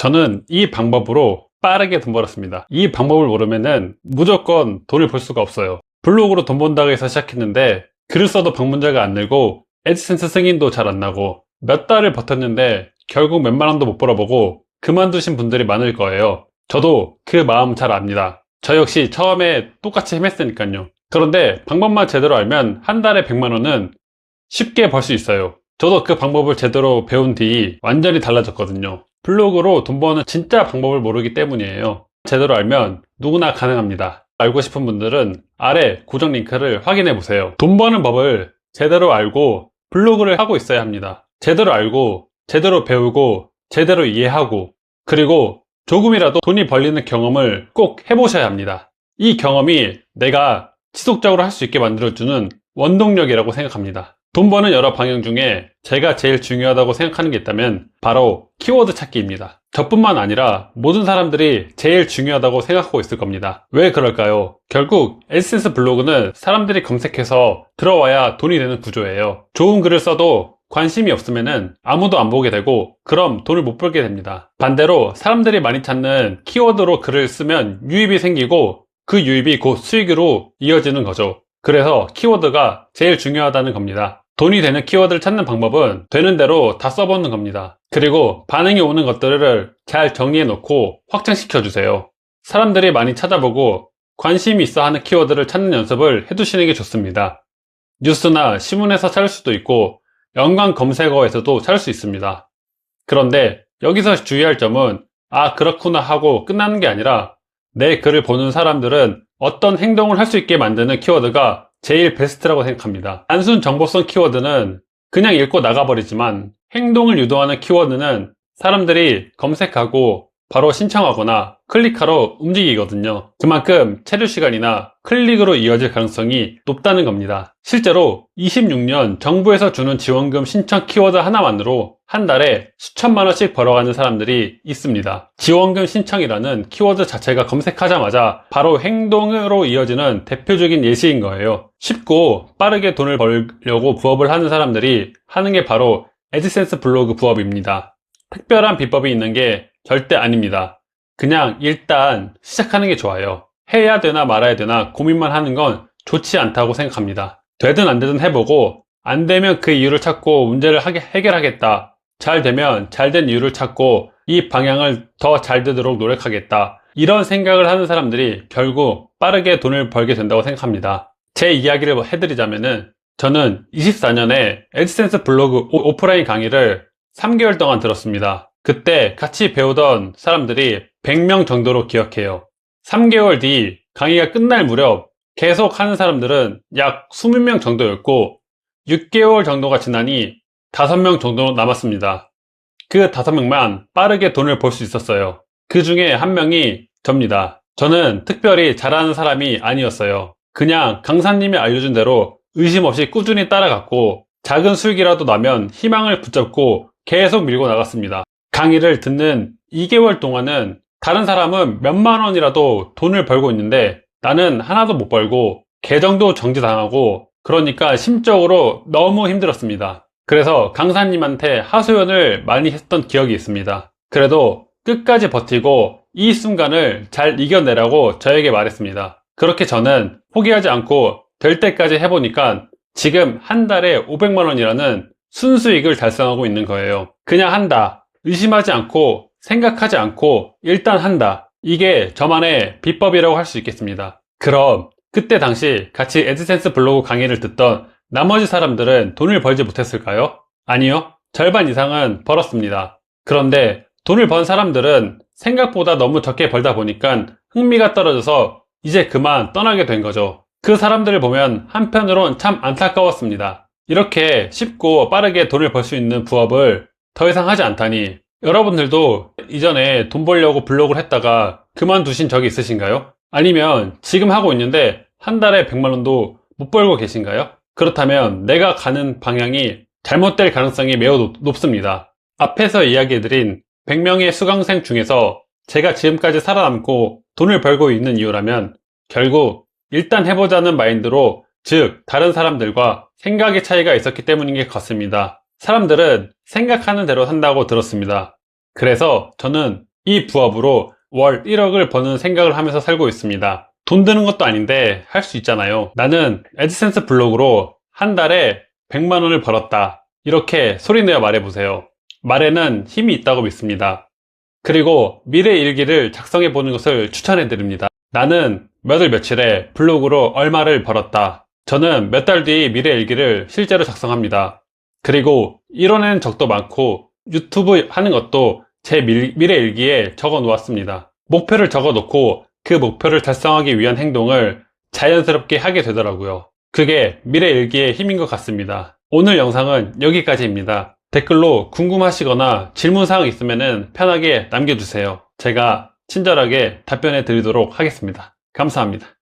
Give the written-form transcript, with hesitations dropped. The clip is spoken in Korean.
저는 이 방법으로 빠르게 돈 벌었습니다. 이 방법을 모르면은 무조건 돈을 벌 수가 없어요. 블로그로 돈 번다고 해서 시작했는데 글을 써도 방문자가 안 늘고 애드센스 승인도 잘 안 나고 몇 달을 버텼는데 결국 몇만 원도 못 벌어보고 그만두신 분들이 많을 거예요. 저도 그 마음 잘 압니다. 저 역시 처음에 똑같이 헤맸으니까요. 그런데 방법만 제대로 알면 한 달에 100만 원은 쉽게 벌 수 있어요. 저도 그 방법을 제대로 배운 뒤 완전히 달라졌거든요. 블로그로 돈 버는 진짜 방법을 모르기 때문이에요. 제대로 알면 누구나 가능합니다. 알고 싶은 분들은 아래 고정 링크를 확인해 보세요. 돈 버는 법을 제대로 알고 블로그를 하고 있어야 합니다. 제대로 알고 제대로 배우고 제대로 이해하고 그리고 조금이라도 돈이 벌리는 경험을 꼭 해보셔야 합니다. 이 경험이 내가 지속적으로 할 수 있게 만들어주는 원동력이라고 생각합니다. 돈 버는 여러 방향 중에 제가 제일 중요하다고 생각하는 게 있다면 바로 키워드 찾기입니다. 저뿐만 아니라 모든 사람들이 제일 중요하다고 생각하고 있을 겁니다. 왜 그럴까요? 결국 애드센스 블로그는 사람들이 검색해서 들어와야 돈이 되는 구조예요. 좋은 글을 써도 관심이 없으면 아무도 안 보게 되고 그럼 돈을 못 벌게 됩니다. 반대로 사람들이 많이 찾는 키워드로 글을 쓰면 유입이 생기고 그 유입이 곧 수익으로 이어지는 거죠. 그래서 키워드가 제일 중요하다는 겁니다. 돈이 되는 키워드를 찾는 방법은 되는 대로 다 써보는 겁니다. 그리고 반응이 오는 것들을 잘 정리해 놓고 확장시켜 주세요. 사람들이 많이 찾아보고 관심이 있어 하는 키워드를 찾는 연습을 해두시는 게 좋습니다. 뉴스나 신문에서 찾을 수도 있고 연관 검색어에서도 찾을 수 있습니다. 그런데 여기서 주의할 점은 그렇구나 하고 끝나는 게 아니라 내 글을 보는 사람들은 어떤 행동을 할 수 있게 만드는 키워드가 제일 베스트라고 생각합니다. 단순 정보성 키워드는 그냥 읽고 나가버리지만 행동을 유도하는 키워드는 사람들이 검색하고 바로 신청하거나 클릭하러 움직이거든요. 그만큼 체류 시간이나 클릭으로 이어질 가능성이 높다는 겁니다. 실제로 26년 정부에서 주는 지원금 신청 키워드 하나만으로 한 달에 수천만 원씩 벌어가는 사람들이 있습니다. 지원금 신청이라는 키워드 자체가 검색하자마자 바로 행동으로 이어지는 대표적인 예시인 거예요. 쉽고 빠르게 돈을 벌려고 부업을 하는 사람들이 하는 게 바로 애드센스 블로그 부업입니다. 특별한 비법이 있는 게 절대 아닙니다. 그냥 일단 시작하는 게 좋아요. 해야 되나 말아야 되나 고민만 하는 건 좋지 않다고 생각합니다. 되든 안 되든 해보고 안 되면 그 이유를 찾고 문제를 해결하겠다. 잘 되면 잘 된 이유를 찾고 이 방향을 더 잘 되도록 노력하겠다. 이런 생각을 하는 사람들이 결국 빠르게 돈을 벌게 된다고 생각합니다. 제 이야기를 해드리자면은 저는 24년에 애드센스 블로그 오프라인 강의를 3개월 동안 들었습니다. 그때 같이 배우던 사람들이 100명 정도로 기억해요. 3개월 뒤 강의가 끝날 무렵 계속 하는 사람들은 약 20명 정도였고 6개월 정도가 지나니 5명 정도 남았습니다. 그 5명만 빠르게 돈을 벌 수 있었어요. 그 중에 한 명이 접니다. 저는 특별히 잘하는 사람이 아니었어요. 그냥 강사님이 알려준 대로 의심 없이 꾸준히 따라갔고 작은 수익이라도 나면 희망을 붙잡고 계속 밀고 나갔습니다. 강의를 듣는 2개월 동안은 다른 사람은 몇만 원이라도 돈을 벌고 있는데 나는 하나도 못 벌고 계정도 정지당하고 그러니까 심적으로 너무 힘들었습니다. 그래서 강사님한테 하소연을 많이 했던 기억이 있습니다. 그래도 끝까지 버티고 이 순간을 잘 이겨내라고 저에게 말했습니다. 그렇게 저는 포기하지 않고 될 때까지 해보니까 지금 한 달에 500만 원이라는 순수익을 달성하고 있는 거예요. 그냥 한다. 의심하지 않고 생각하지 않고 일단 한다. 이게 저만의 비법이라고 할 수 있겠습니다. 그럼 그때 당시 같이 애드센스 블로그 강의를 듣던 나머지 사람들은 돈을 벌지 못했을까요? 아니요. 절반 이상은 벌었습니다. 그런데 돈을 번 사람들은 생각보다 너무 적게 벌다 보니까 흥미가 떨어져서 이제 그만 떠나게 된 거죠. 그 사람들을 보면 한편으론 참 안타까웠습니다. 이렇게 쉽고 빠르게 돈을 벌 수 있는 부업을 더 이상 하지 않다니. 여러분들도 이전에 돈 벌려고 블로그를 했다가 그만두신 적이 있으신가요? 아니면 지금 하고 있는데 한 달에 100만 원도 못 벌고 계신가요? 그렇다면 내가 가는 방향이 잘못될 가능성이 매우 높습니다. 앞에서 이야기해드린 100명의 수강생 중에서 제가 지금까지 살아남고 돈을 벌고 있는 이유라면 결국 일단 해보자는 마인드로, 즉 다른 사람들과 생각의 차이가 있었기 때문인 것 같습니다. 사람들은 생각하는 대로 산다고 들었습니다. 그래서 저는 이 부업으로 월 1억을 버는 생각을 하면서 살고 있습니다. 돈 드는 것도 아닌데 할 수 있잖아요. 나는 애드센스 블로그로 한 달에 100만 원을 벌었다. 이렇게 소리내어 말해보세요. 말에는 힘이 있다고 믿습니다. 그리고 미래 일기를 작성해 보는 것을 추천해 드립니다. 나는 몇 월 며칠에 블로그로 얼마를 벌었다. 저는 몇 달 뒤 미래 일기를 실제로 작성합니다. 그리고 이뤄낸 적도 많고 유튜브 하는 것도 제 미래 일기에 적어 놓았습니다. 목표를 적어 놓고 그 목표를 달성하기 위한 행동을 자연스럽게 하게 되더라고요. 그게 미래 일기의 힘인 것 같습니다. 오늘 영상은 여기까지입니다. 댓글로 궁금하시거나 질문사항 있으면 편하게 남겨주세요. 제가 친절하게 답변해 드리도록 하겠습니다. 감사합니다.